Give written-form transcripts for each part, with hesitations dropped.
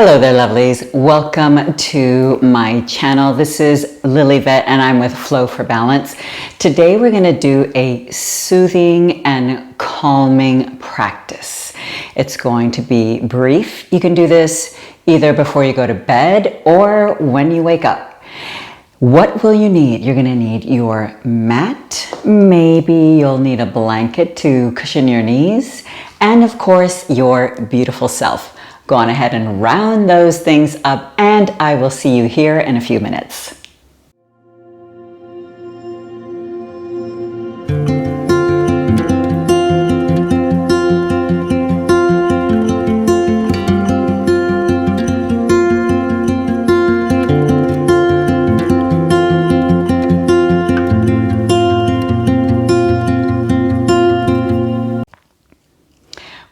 Hello there, lovelies. Welcome to my channel. This is Lillyvette and I'm with Flow for Balance. Today we're going to do a soothing and calming practice. It's going to be brief. You can do this either before you go to bed or when you wake up. What will you need? You're going to need your mat. Maybe you'll need a blanket to cushion your knees. And of course, your beautiful self. Go on ahead and round those things up, and I will see you here in a few minutes.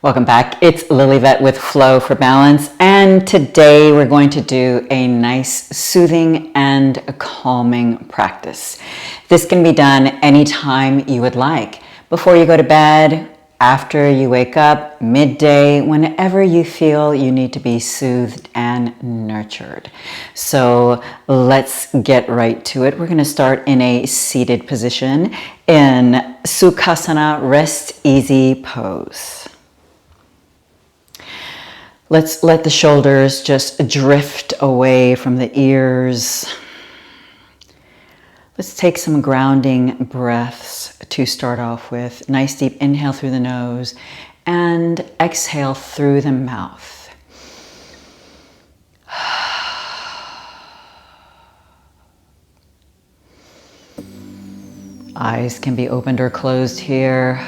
Welcome back. It's Lillyvette with Flow for Balance, and today we're going to do a nice soothing and calming practice. This can be done anytime you would like. Before you go to bed, after you wake up, midday, whenever you feel you need to be soothed and nurtured. So let's get right to it. We're going to start in a seated position in Sukhasana, rest easy pose. Let's let the shoulders just drift away from the ears. Let's take some grounding breaths to start off with. Nice deep inhale through the nose and exhale through the mouth. Eyes can be opened or closed here.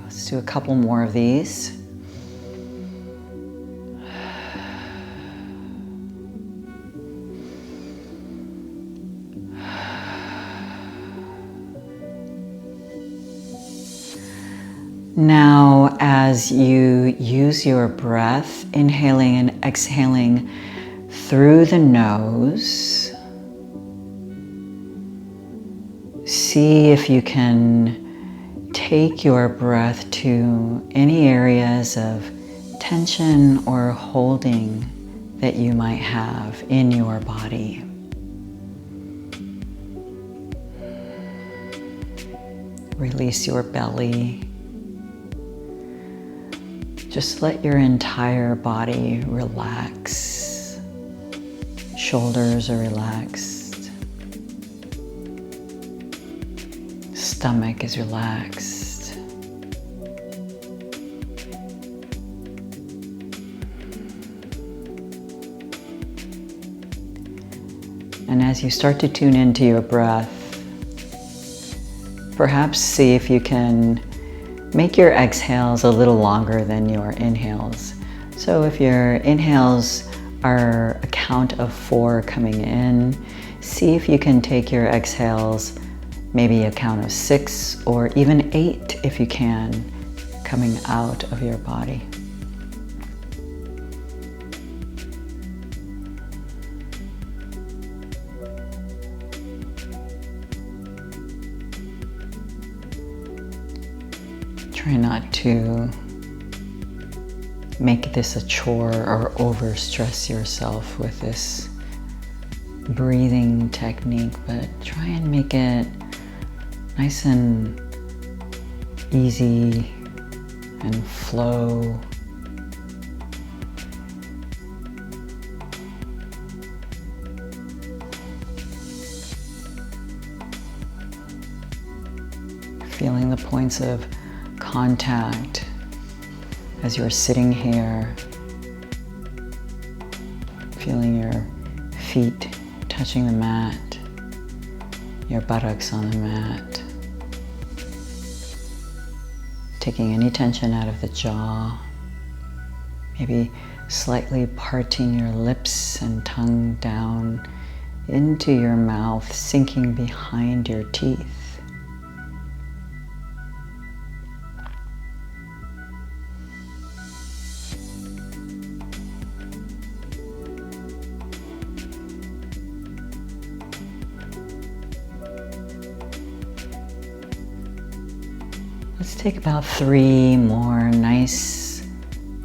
Let's do a couple more of these. Now, as you use your breath, inhaling and exhaling through the nose, see if you can take your breath to any areas of tension or holding that you might have in your body. Release your belly. Just let your entire body relax. Shoulders are relaxed. Stomach is relaxed. And as you start to tune into your breath, perhaps see if you can make your exhales a little longer than your inhales. So if your inhales are a count of 4 coming in, see if you can take your exhales maybe a count of 6 or even 8 if you can, coming out of your body. Try not to make this a chore or overstress yourself with this breathing technique, but try and make it nice and easy and flow. Feeling the points of contact as you're sitting here, feeling your feet touching the mat, your buttocks on the mat, taking any tension out of the jaw, maybe slightly parting your lips and tongue down into your mouth, sinking behind your teeth. Let's take about 3 more nice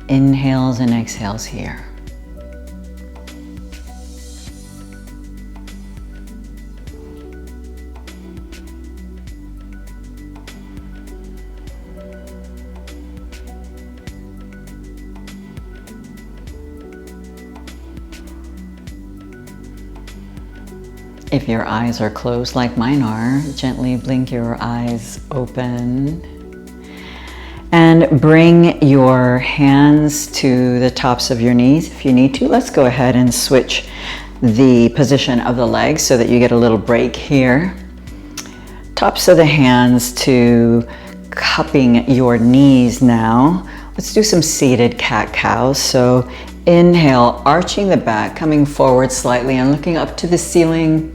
inhales and exhales here. If your eyes are closed like mine are, gently blink your eyes open and bring your hands to the tops of your knees if you need to. Let's go ahead and switch the position of the legs so that you get a little break here. Tops of the hands to cupping your knees now. Let's do some seated cat-cows. So inhale, arching the back, coming forward slightly and looking up to the ceiling.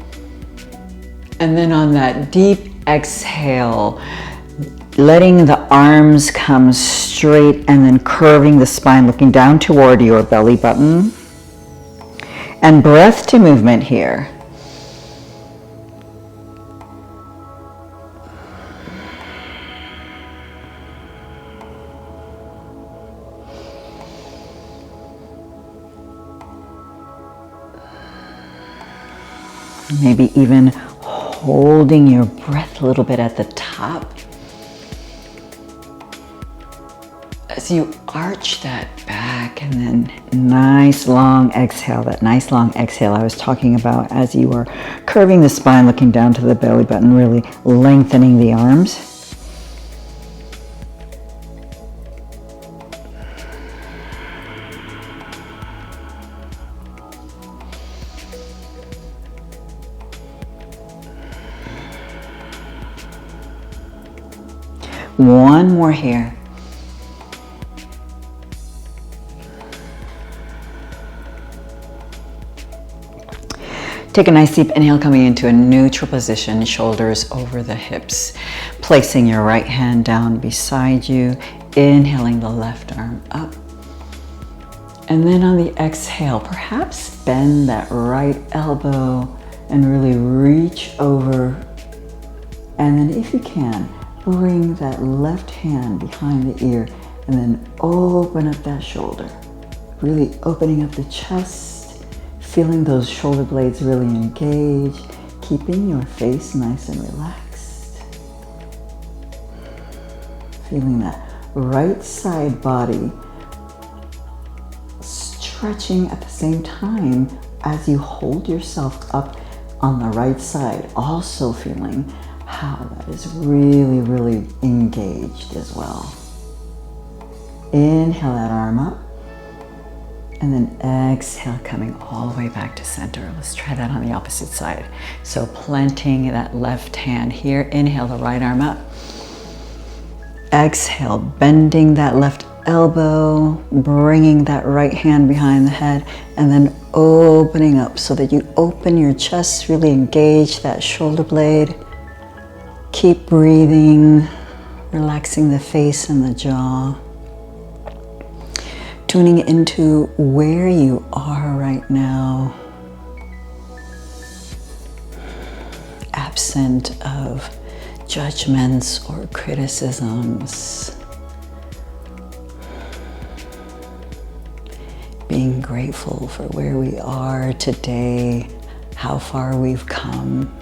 And then on that deep exhale, letting the arms come straight and then curving the spine, looking down toward your belly button. And breath to movement here. Maybe even holding your breath a little bit at the top as you arch that back, and then nice long exhale, that nice long exhale I was talking about as you are curving the spine, looking down to the belly button, really lengthening the arms. One more here. Take a nice deep inhale, coming into a neutral position, shoulders over the hips. Placing your right hand down beside you, inhaling the left arm up. And then on the exhale, perhaps bend that right elbow and really reach over. And then if you can, bring that left hand behind the ear and then open up that shoulder. Really opening up the chest, feeling those shoulder blades really engage, keeping your face nice and relaxed. Feeling that right side body stretching at the same time as you hold yourself up on the right side, also feeling how that is really, really engaged as well. Inhale that arm up, and then exhale, coming all the way back to center. Let's try that on the opposite side. So planting that left hand here, inhale the right arm up. Exhale, bending that left elbow, bringing that right hand behind the head, and then opening up so that you open your chest, really engage that shoulder blade. Keep breathing, relaxing the face and the jaw. Tuning into where you are right now, absent of judgments or criticisms. Being grateful for where we are today, how far we've come.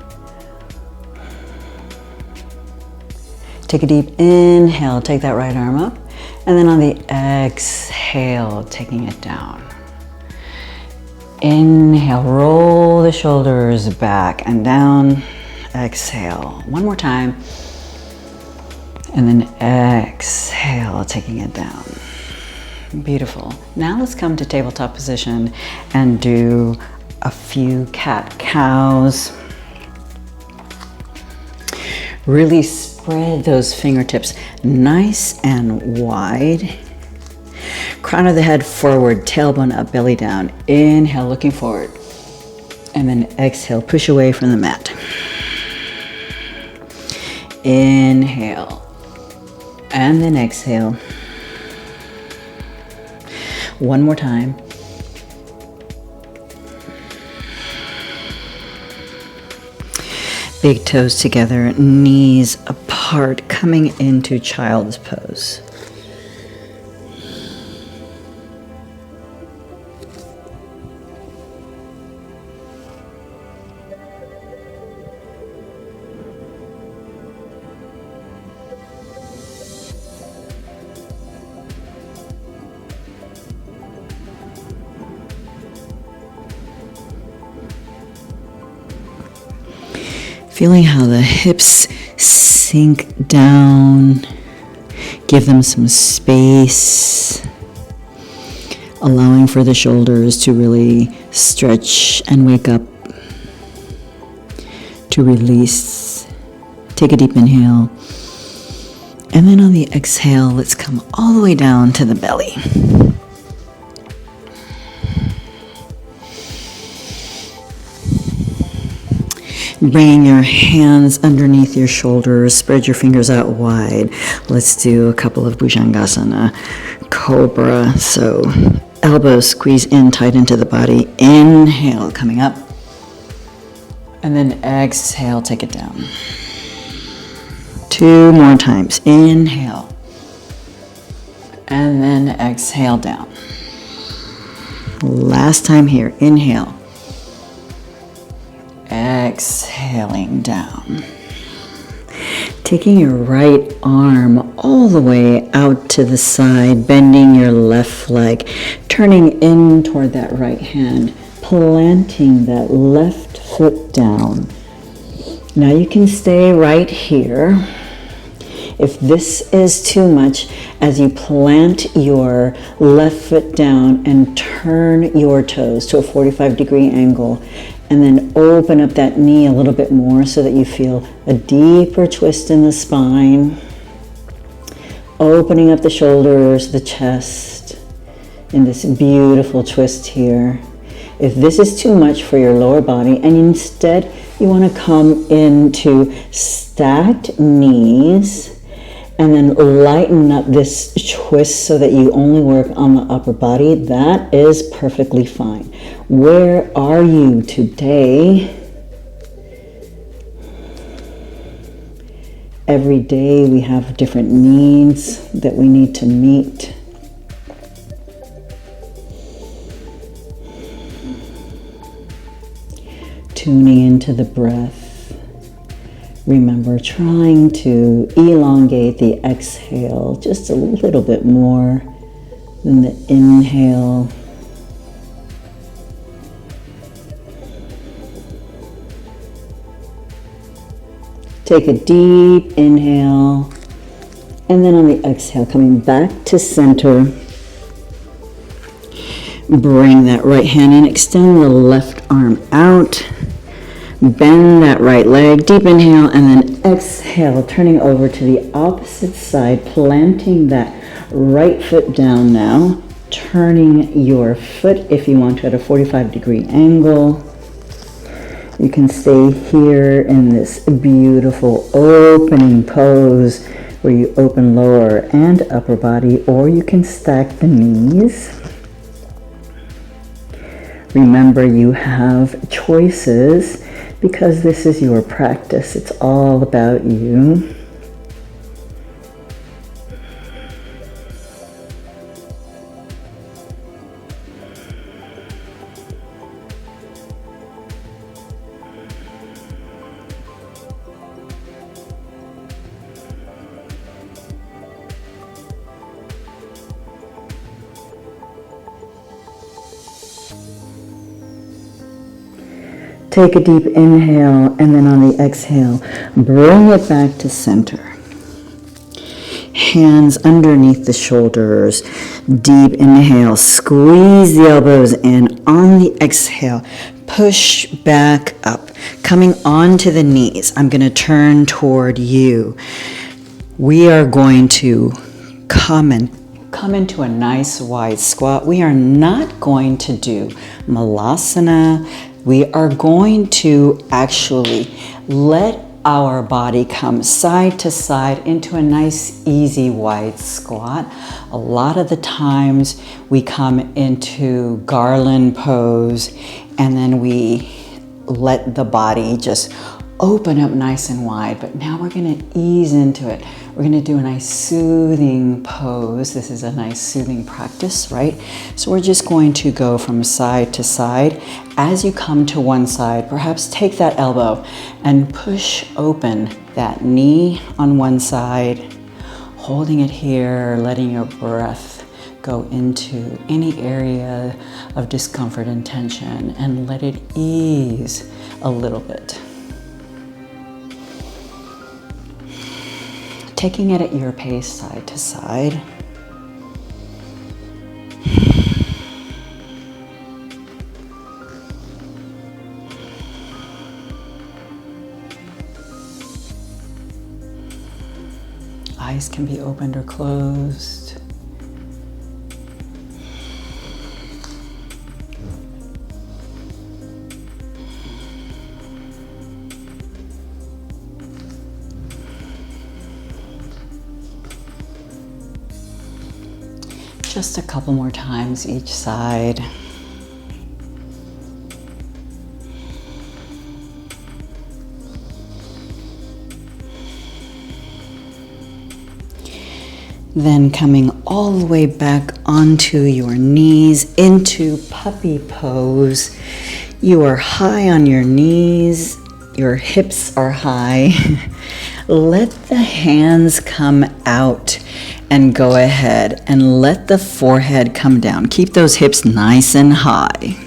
Take a deep inhale, take that right arm up, and then on the exhale, taking it down. Inhale, roll the shoulders back and down. Exhale, one more time. And then exhale, taking it down. Beautiful. Now let's come to tabletop position and do a few cat-cows. Really spread those fingertips nice and wide. Crown of the head forward, tailbone up, belly down. Inhale, looking forward. And then exhale, push away from the mat. Inhale. And then exhale. One more time. Big toes together, knees apart, coming into child's pose. Feeling how the hips sink down. Give them some space. Allowing for the shoulders to really stretch and wake up. To release. Take a deep inhale. And then on the exhale, let's come all the way down to the belly. Bringing your hands underneath your shoulders, spread your fingers out wide. Let's do a couple of Bhujangasana, Cobra. So elbows squeeze in tight into the body. Inhale, coming up. And then exhale, take it down. 2 more times. Inhale. And then exhale down. Last time here. Inhale. Exhaling down. Taking your right arm all the way out to the side, bending your left leg, turning in toward that right hand, planting that left foot down. Now you can stay right here. If this is too much, as you plant your left foot down and turn your toes to a 45-degree angle, and then open up that knee a little bit more so that you feel a deeper twist in the spine. Opening up the shoulders, the chest, in this beautiful twist here. If this is too much for your lower body, and instead you want to come into stacked knees, and then lighten up this twist so that you only work on the upper body, that is perfectly fine. Where are you today? Every day we have different needs that we need to meet. Tuning into the breath. Remember, trying to elongate the exhale just a little bit more than the inhale. Take a deep inhale, and then on the exhale, coming back to center. Bring that right hand in, extend the left arm out. Bend that right leg, deep inhale, and then exhale, turning over to the opposite side, planting that right foot down now, turning your foot, if you want to, at a 45-degree angle. You can stay here in this beautiful opening pose where you open lower and upper body, or you can stack the knees. Remember, you have choices. Because this is your practice, it's all about you. Take a deep inhale, and then on the exhale, bring it back to center. Hands underneath the shoulders. Deep inhale, squeeze the elbows in. On the exhale, push back up. Coming onto the knees, I'm going to turn toward you. We are going to come into a nice wide squat. We are not going to do malasana. We are going to actually let our body come side to side into a nice, easy, wide squat. A lot of the times we come into garland pose, and then we let the body just open up nice and wide. But now we're going to ease into it. We're going to do a nice soothing pose. This is a nice soothing practice, right? So we're just going to go from side to side. As you come to one side, perhaps take that elbow and push open that knee on one side, holding it here, letting your breath go into any area of discomfort and tension, and let it ease a little bit. taking it at your pace, side to side. Eyes can be opened or closed. Just a couple more times each side. Then coming all the way back onto your knees into puppy pose. You are high on your knees, your hips are high. Let the hands come out and go ahead and let the forehead come down. Keep those hips nice and high.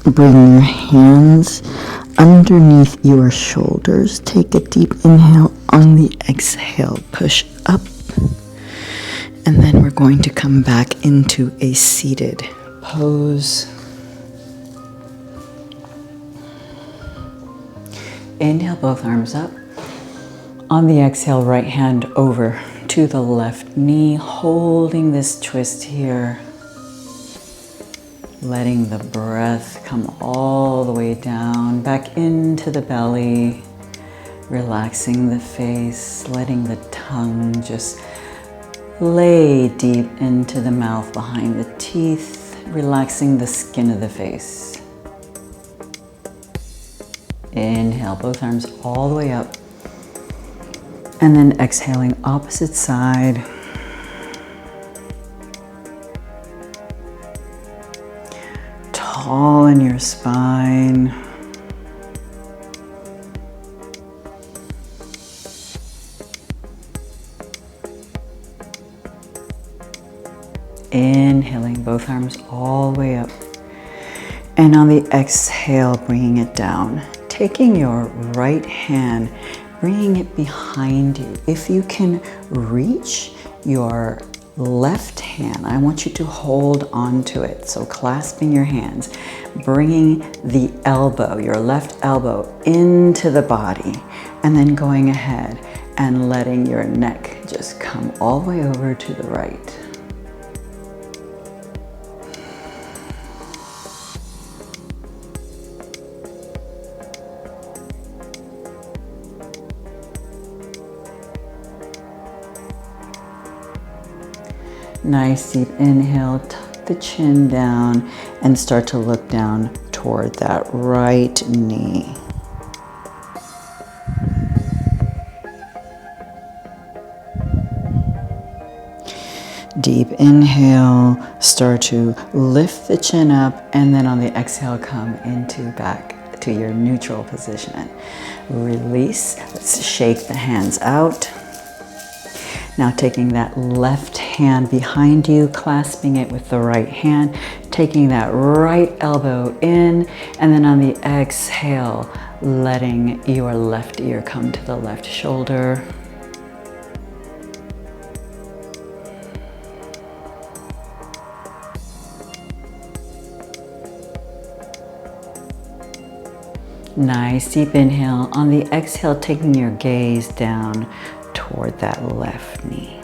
Bring your hands underneath your shoulders. Take a deep inhale. On the exhale, push up. And then we're going to come back into a seated pose. Inhale, both arms up. On the exhale, right hand over to the left knee, holding this twist here. Letting the breath come all the way down, back into the belly, relaxing the face, letting the tongue just lay deep into the mouth behind the teeth, relaxing the skin of the face. Inhale, both arms all the way up. And then exhaling, opposite side. Tall in your spine. Inhaling, both arms all the way up. And on the exhale, bringing it down. Taking your right hand, bringing it behind you. If you can reach your left hand, I want you to hold on to it. So clasping your hands, bringing the elbow, your left elbow into the body, and then going ahead and letting your neck just come all the way over to the right. Nice deep inhale, tuck the chin down and start to look down toward that right knee. Deep inhale, start to lift the chin up, and then on the exhale, come into back to your neutral position. Release, let's shake the hands out. Now taking that left hand behind you, clasping it with the right hand, taking that right elbow in, and then on the exhale, letting your left ear come to the left shoulder. Nice deep inhale. On the exhale, taking your gaze down toward that left knee.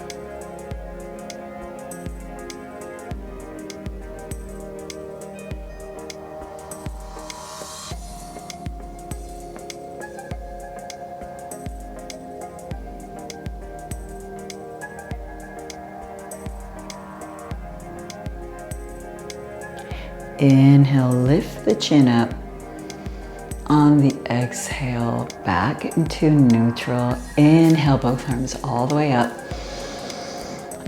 Inhale, lift the chin up. On the exhale, back into neutral. Inhale, both arms all the way up.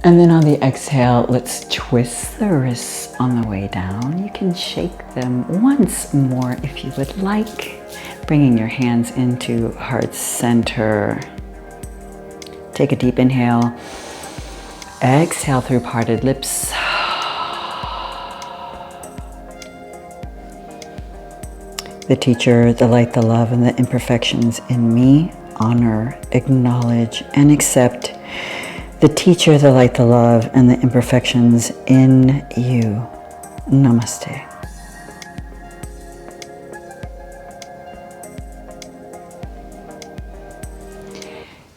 And then on the exhale, let's twist the wrists on the way down. You can shake them once more if you would like. Bringing your hands into heart center. Take a deep inhale. Exhale through parted lips. The teacher, the light, the love, and the imperfections in me, honor, acknowledge, and accept. The teacher, the light, the love, and the imperfections in you. Namaste.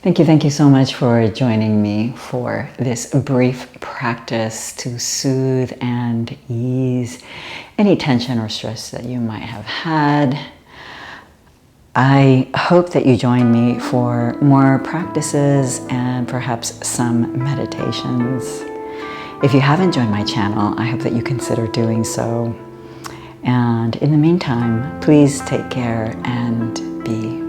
Thank you so much for joining me for this brief practice to soothe and ease any tension or stress that you might have had. I hope that you join me for more practices and perhaps some meditations. If you haven't joined my channel, I hope that you consider doing so. And in the meantime, please take care and be